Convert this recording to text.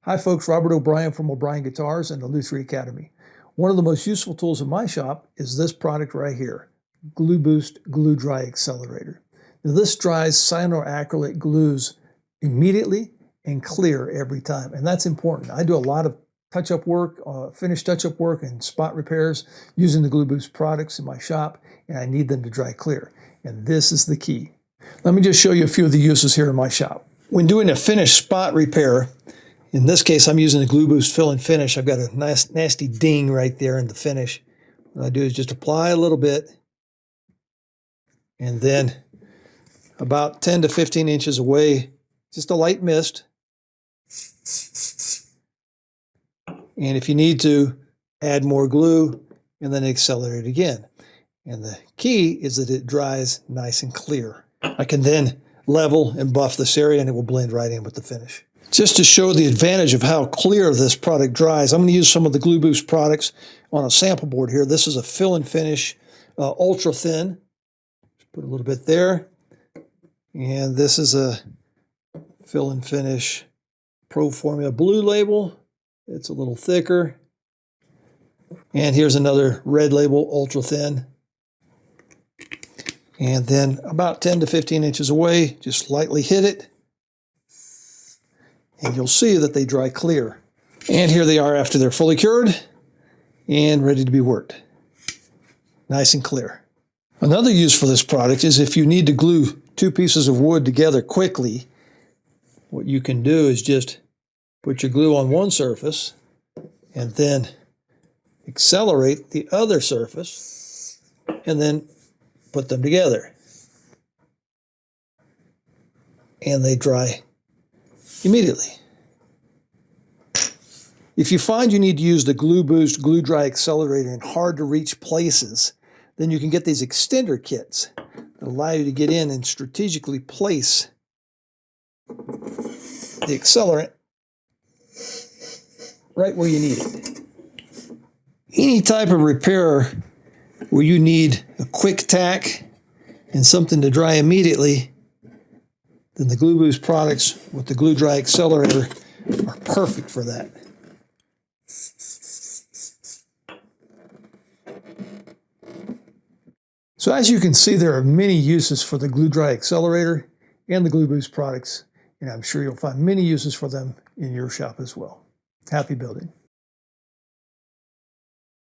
Hi folks, Robert O'Brien from O'Brien Guitars and the Lutherie Academy. One of the most useful tools in my shop is this product right here, GluBoost GluDry Accelerator. Now this dries cyanoacrylate glues immediately and clear every time, and that's important. I do a lot of touch-up work, finished touch-up work and spot repairs using the GluBoost products in my shop, and I need them to dry clear, and this is the key. Let me just show you a few of the uses here in my shop. When doing a finished spot repair, in this case, I'm using the GluBoost Fill and Finish. I've got a nice, nasty ding right there in the finish. What I do is just apply a little bit, and then about 10 to 15 inches away, just a light mist. And if you need to, add more glue, and then accelerate again. And the key is that it dries nice and clear. I can then level and buff this area, and it will blend right in with the finish. Just to show the advantage of how clear this product dries, I'm going to use some of the GluBoost products on a sample board here. This is a Fill and Finish ultra thin. Just put a little bit there. And this is a Fill and Finish Pro Formula Blue label. It's a little thicker. And here's another red label, ultra thin. And then about 10 to 15 inches away, just lightly hit it. And you'll see that they dry clear. And here they are after they're fully cured and ready to be worked. Nice and clear. Another use for this product is if you need to glue two pieces of wood together quickly, what you can do is just put your glue on one surface and then accelerate the other surface and then put them together. And they dry immediately. If you find you need to use the GluBoost GluDry Accelerator in hard-to-reach places, then you can get these extender kits that allow you to get in and strategically place the accelerant right where you need it. Any type of repair where you need a quick tack and something to dry immediately, then the GluBoost products with the GluDry Accelerator are perfect for that. So as you can see, there are many uses for the GluDry Accelerator and the GluBoost products, and I'm sure you'll find many uses for them in your shop as well. Happy building.